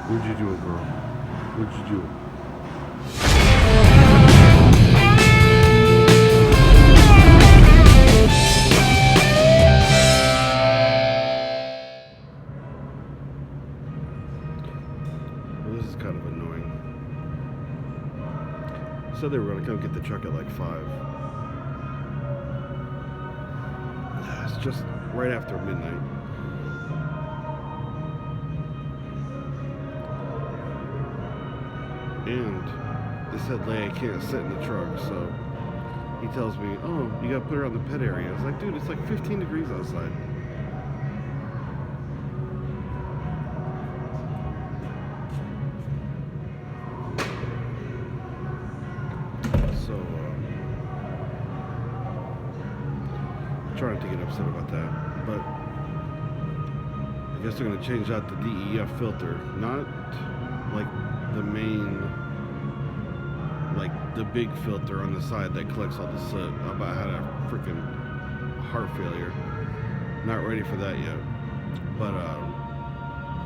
What'd you do, girl? What'd you do? Well, this is kind of annoying. Said they were going to come get the truck at like 5. It's just right after midnight. And they said Leia can't sit in the truck, so he tells me, oh, you gotta put her on the pet area. I was like, dude, it's like 15 degrees outside. So, trying not to get upset about that, but I guess they're gonna change out the DEF filter, not like the main, like the big filter on the side that collects all the soot. I about had a freaking heart failure. Not ready for that yet. But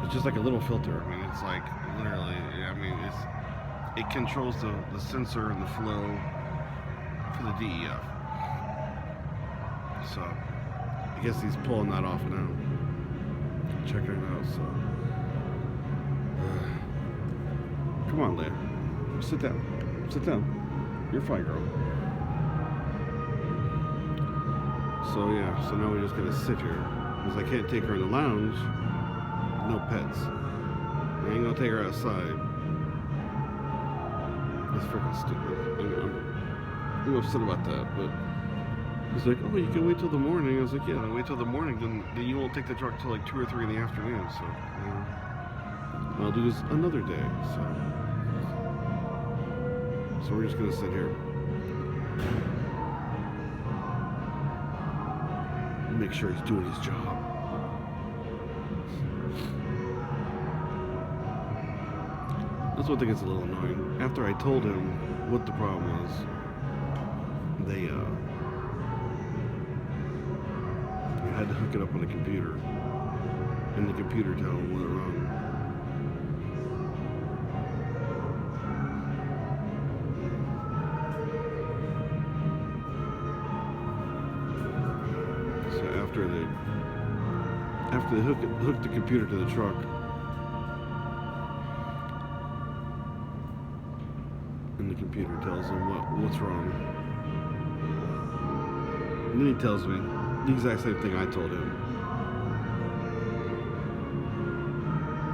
it's just like a little filter. I mean, it's like literally, I mean, it controls the sensor and the flow for the DEF. So I guess he's pulling that off now. Checking it out, so come on, Leia. Sit down. Sit down. You're fine, girl. So yeah, so now we're just gonna sit here. Because I can't take her in the lounge. No pets. I ain't gonna take her outside. That's freaking stupid. I'm upset about that, but he's like, oh, you can wait till the morning. I was like, yeah, I'll wait till the morning, then you won't take the truck till like 2 or 3 in the afternoon, so I'll do this another day, so we're just gonna sit here. Make sure he's doing his job. That's one thing that's a little annoying. After I told him what the problem was, they had to hook it up on the computer, and the computer tell him what went wrong. After they hook the computer to the truck, and the computer tells him what's wrong, and then he tells me the exact same thing I told him.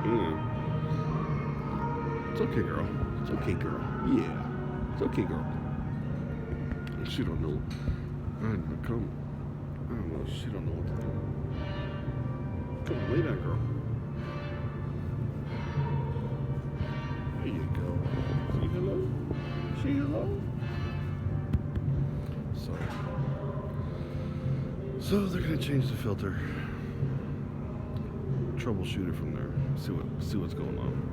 Yeah. It's okay, girl. It's okay, girl. Yeah. It's okay, girl. She don't know. I don't know. She don't know what to do. Come on, lay down, girl. There you go. Say hello. Say hello. So they're gonna change the filter. Troubleshoot it from there. See what's going on.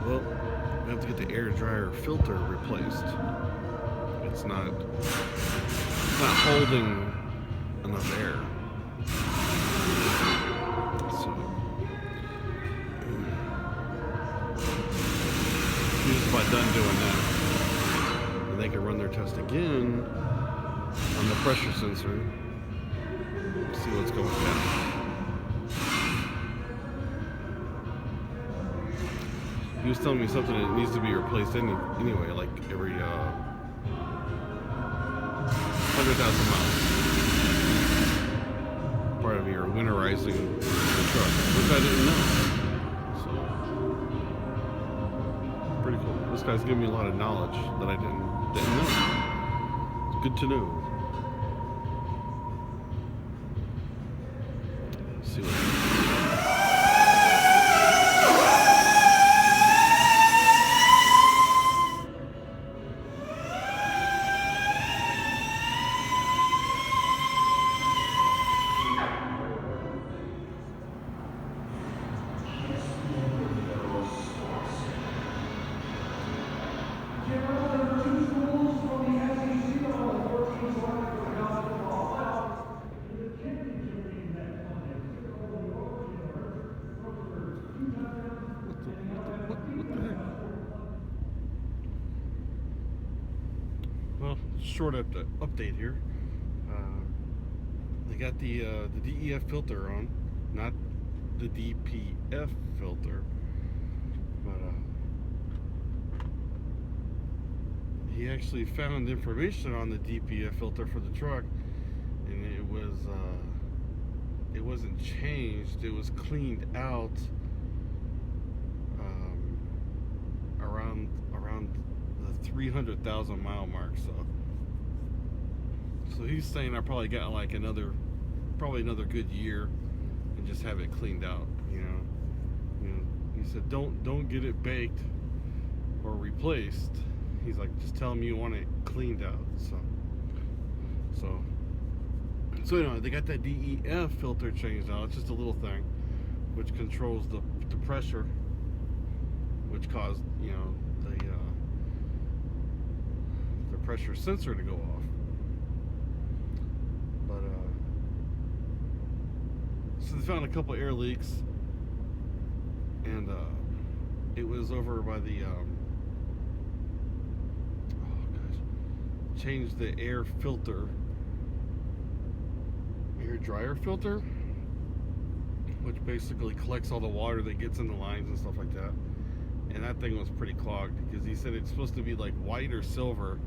Well, we have to get the air dryer filter replaced. It's not holding enough air. So just about done doing that, and they can run their test again on the pressure sensor. See what's going down. He was telling me something that needs to be replaced anyway, like every 100,000 miles. Part of your winterizing the truck, which I didn't know. So, pretty cool. This guy's giving me a lot of knowledge that I didn't know. It's good to know. Let's see what. Well, short update here. They got the DEF filter on, not the DPF filter, but he actually found information on the DPF filter for the truck, and it wasn't changed. It was cleaned out around the 300,000 mile mark. So he's saying I probably got like another good year and just have it cleaned out. You know, he said don't get it baked or replaced. He's like, just tell him you want it cleaned out. So anyway, they got that DEF filter changed out. It's just a little thing which controls the pressure, which caused the pressure sensor to go off. But so they found a couple air leaks, and it was over by the changed the air dryer filter, which basically collects all the water that gets in the lines and stuff like that. And that thing was pretty clogged, because he said it's supposed to be like white or silver,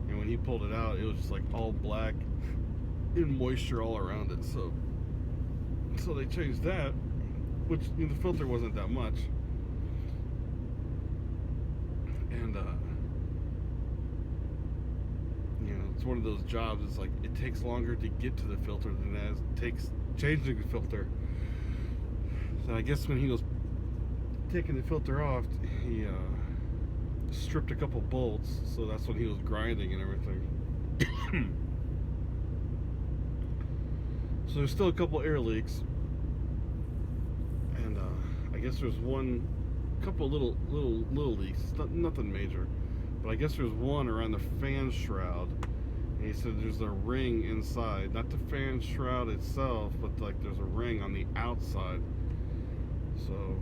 and when he pulled it out, it was just like all black and moisture all around it. So they changed that, which the filter wasn't that much, and it's one of those jobs. It's like it takes longer to get to the filter than it takes changing the filter. So I guess when he was taking the filter off, he stripped a couple bolts, so that's when he was grinding and everything. So there's still a couple air leaks, and I guess there's couple little leaks. It's nothing major, but I guess there's one around the fan shroud. And he said there's a ring inside, not the fan shroud itself, but like there's a ring on the outside. So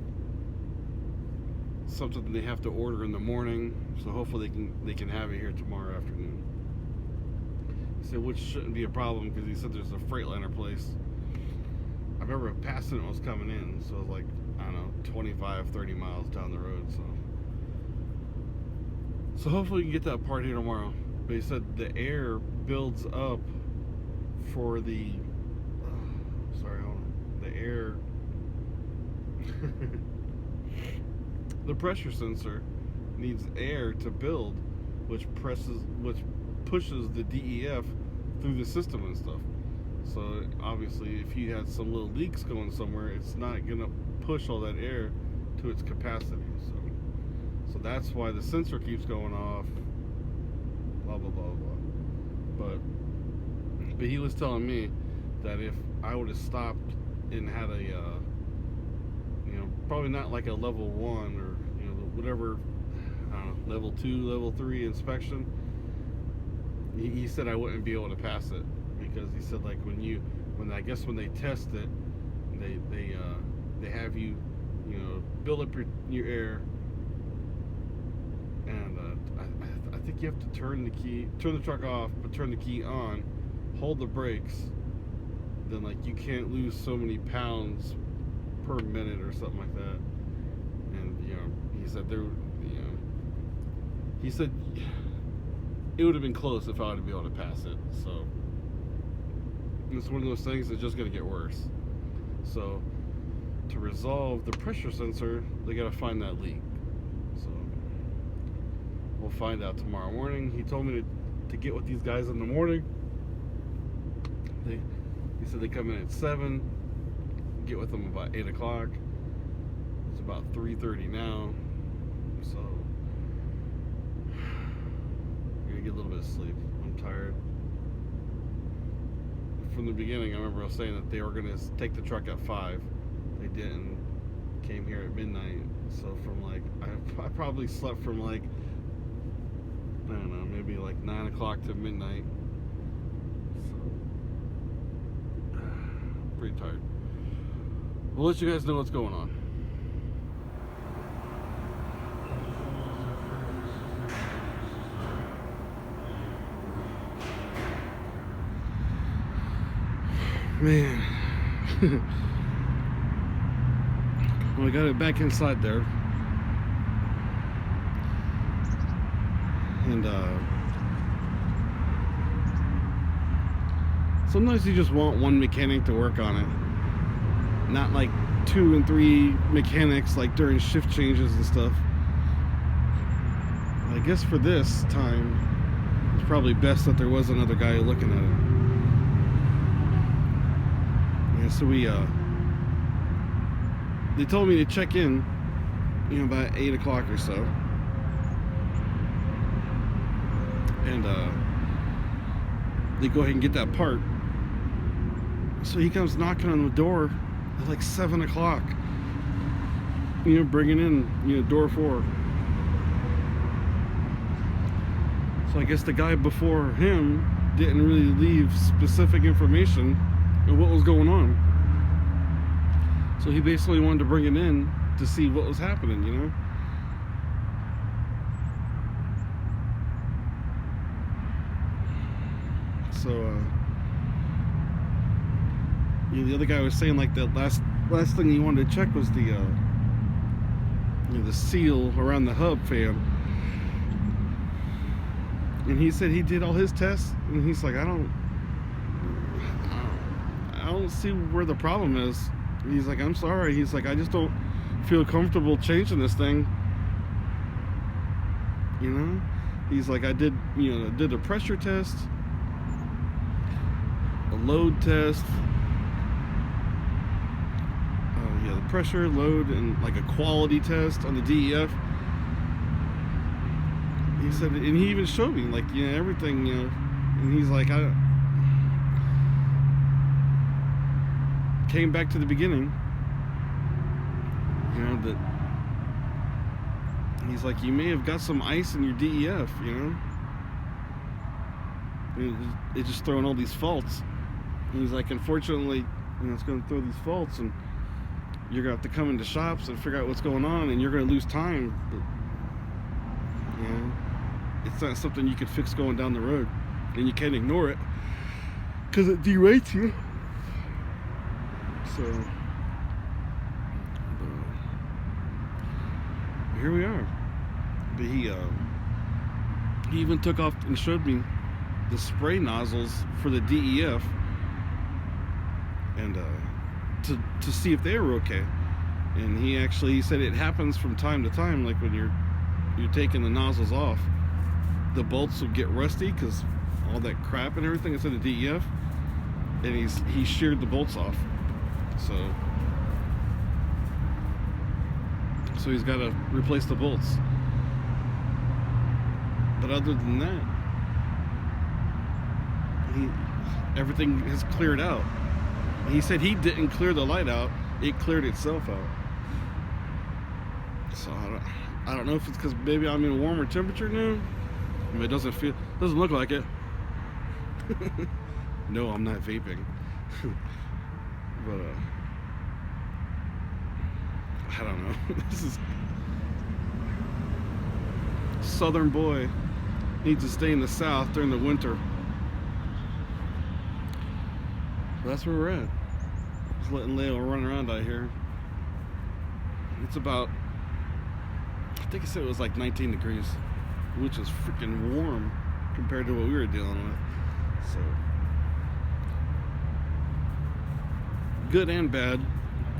something they have to order in the morning. So hopefully they can have it here tomorrow afternoon. He said, which shouldn't be a problem, because he said there's a Freightliner place. I remember passing it was coming in, so it was like, I don't know, 25, 30 miles down the road. So hopefully we can get that part here tomorrow. But he said the air builds up for the the pressure sensor needs air to build, which pushes the DEF through the system and stuff. So obviously, if you had some little leaks going somewhere, it's not gonna push all that air to its capacity. So that's why the sensor keeps going off. Blah blah blah blah. But he was telling me that if I would have stopped and had a probably not like a level 1 or whatever, I don't know, level 2, level 3 inspection, he said I wouldn't be able to pass it, because he said like when they test it, they have you build up your air, and I think you have to turn the truck off, but turn the key on, hold the brakes, then like you can't lose so many pounds per minute or something like that. And he said it would have been close if I would be able to pass it. So it's one of those things that's just going to get worse. So to resolve the pressure sensor, they got to find that leak. So we'll find out tomorrow morning. He told me to get with these guys in the morning. He said they come in at 7, get with them about 8 o'clock. It's about 3:30 now, so I'm gonna get a little bit of sleep. I'm tired. From the beginning, I remember I was saying that they were gonna take the truck at 5. They didn't. Came here at midnight. So from like, I probably slept from like, I don't know, maybe like 9 o'clock to midnight. So pretty tired. We'll let you guys know what's going on. Man. Well, I got it back inside there. And sometimes you just want one mechanic to work on it, not like 2 and 3 mechanics like during shift changes and stuff. I guess for this time it's probably best that there was another guy looking at it. Yeah, so they told me to check in, about 8 o'clock or so. And they go ahead and get that part. So he comes knocking on the door at like 7 o'clock. Bringing in, door 4. So I guess the guy before him didn't really leave specific information of what was going on. So he basically wanted to bring it in to see what was happening, So, the other guy was saying like the last thing he wanted to check was the seal around the hub fan. And he said he did all his tests, and he's like, I don't see where the problem is. He's like, I'm sorry. He's like, I just don't feel comfortable changing this thing. He's like, I did a pressure test, a load test, the pressure, load, and like a quality test on the DEF. He said, and he even showed me like everything, and he's like, I came back to the beginning, that he's like, you may have got some ice in your DEF, it's just throwing all these faults. And he's like, unfortunately, it's going to throw these faults, and you're going to have to come into shops and figure out what's going on, and you're going to lose time. But, it's not something you can fix going down the road, and you can't ignore it because it derates you. So here we are. But he even took off and showed me the spray nozzles for the DEF, and to see if they were okay. And he said it happens from time to time, like when you're taking the nozzles off, the bolts will get rusty because all that crap and everything is in the DEF, and he sheared the bolts off. So he's got to replace the bolts. But other than that, everything has cleared out. He said he didn't clear the light out; it cleared itself out. So I don't know if it's because maybe I'm in a warmer temperature now. I mean, it doesn't look like it. No, I'm not vaping. But I don't know. This is Southern boy needs to stay in the South during the winter. So that's where we're at. Just letting Leo run around out here. It's about, I think I said it was like 19 degrees, which is freaking warm compared to what we were dealing with. So good and bad.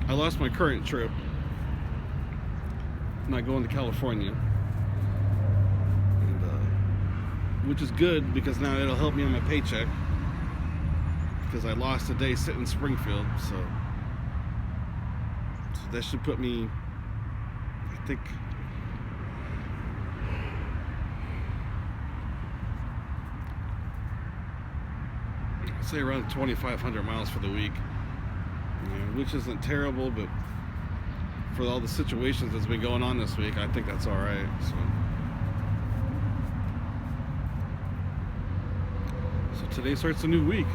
I lost my current trip. I'm not going to California, and which is good because now it'll help me on my paycheck, because I lost a day sitting in Springfield. So that should put me, I think, I'd say around 2,500 miles for the week, which isn't terrible, but for all the situations that's been going on this week, I think that's all right. So today starts a new week.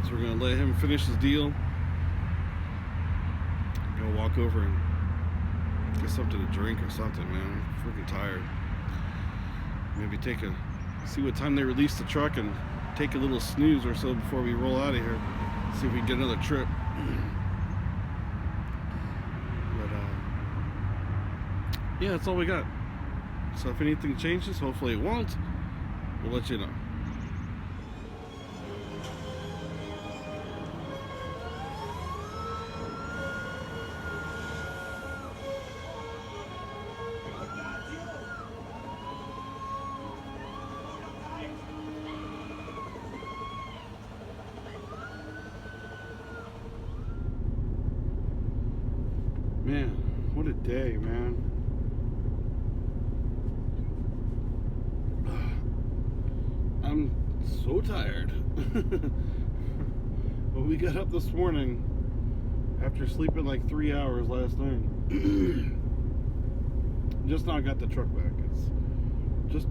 So we're gonna let him finish his deal. I'm gonna walk over and get something to drink or something, man. I'm freaking tired. Maybe see what time they release the truck and take a little snooze or so before we roll out of here. See if we can get another trip. But yeah, that's all we got. So if anything changes, hopefully it won't, we'll let you know. Man, what a day, man. I'm so tired. When we got up this morning, after sleeping like 3 hours last night, just now got the truck back. It's just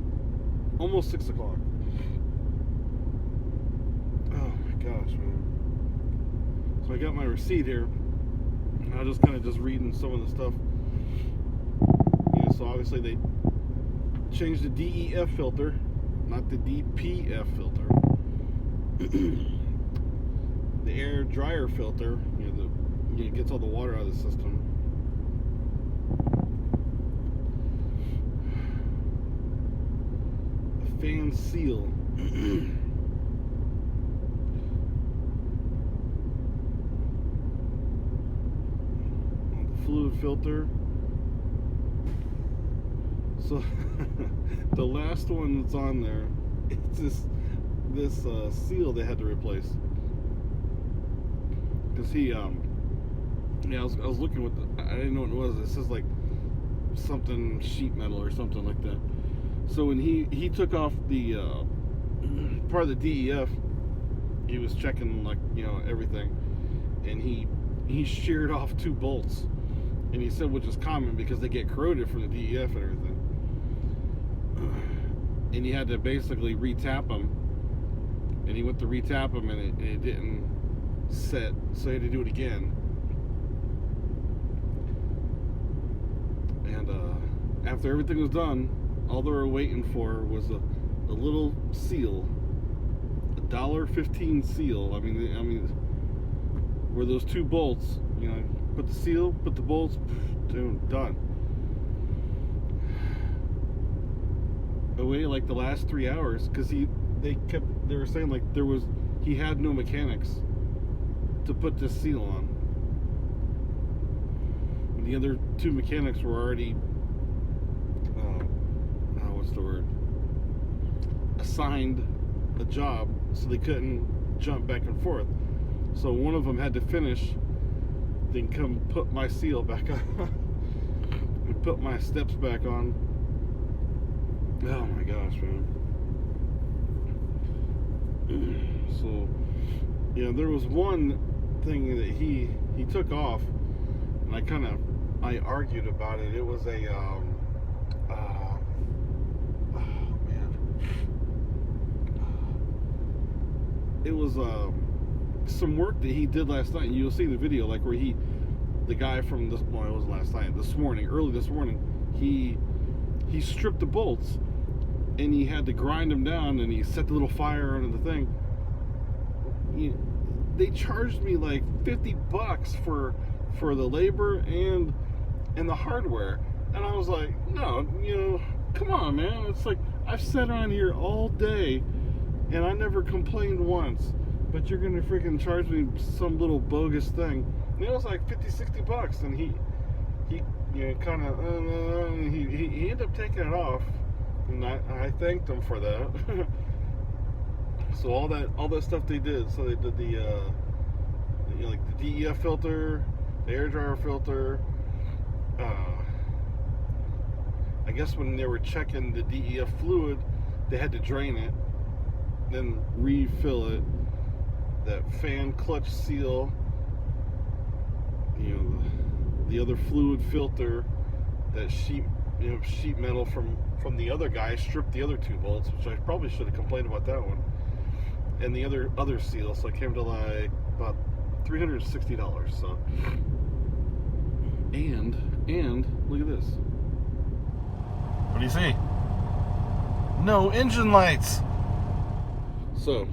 almost 6 o'clock. Oh my gosh, man. So I got my receipt here. I was just kind of just reading some of the stuff. So obviously they changed the DEF filter, not the DPF filter. The air dryer filter, it gets all the water out of the system. The fan seal. Fluid filter. So the last one that's on there, it's this seal they had to replace, because I was looking with I didn't know what it was. It says like something sheet metal or something like that. So when he took off the part of the DEF, he was checking like everything, and he sheared off 2 bolts. And he said, which is common because they get corroded from the DEF and everything. And he had to basically retap them. And he went to retap them, and it didn't set, so he had to do it again. And after everything was done, all they were waiting for was a little seal, $1.15 seal. I mean, where those 2 bolts, put the seal, put the bolts, dude, done. I waited like the last 3 hours because they were saying like he had no mechanics to put this seal on. And the other 2 mechanics were already what's the word? Assigned a job, so they couldn't jump back and forth. So one of them had to finish, then come put my seal back on and put my steps back on. Oh my gosh, man. So there was one thing that he took off, and I argued about it. It was a it was some work that he did last night. You'll see the video, like where the guy from this, well, it was last night, early this morning, he stripped the bolts, and he had to grind them down, and he set the little fire under the thing. They charged me like $50 for the labor and the hardware, and I was like, no, come on, man. It's like, I've sat around here all day and I never complained once, but you're gonna freaking charge me some little bogus thing. And it was like $50-$60, and he kind of he ended up taking it off, and I thanked him for that. So all that stuff they did. So they did the like the DEF filter, the air dryer filter. I guess when they were checking the DEF fluid, they had to drain it, then refill it. That fan clutch seal, the other fluid filter, that sheet metal from the other guy stripped the other 2 bolts, which I probably should have complained about that one, and the other seal. So it came to like about $360. So, and look at this. What do you see? No engine lights. So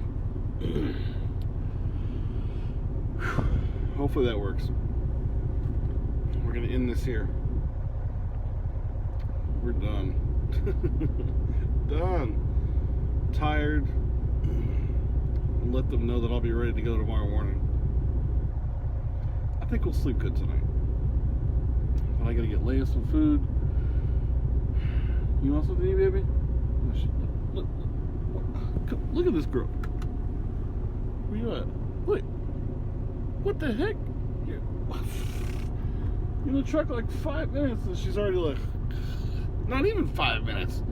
hopefully that works. We're gonna end this here. We're done. Done. Tired. Let them know that I'll be ready to go tomorrow morning. I think we'll sleep good tonight. I gotta get Leia some food. You want something, baby? Look at this girl. Where you at? Look. What the heck? You're in the truck like 5 minutes and she's already like, not even 5 minutes.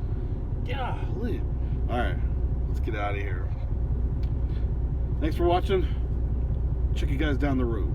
Golly. Alright, let's get out of here. Thanks for watching. Check you guys down the road.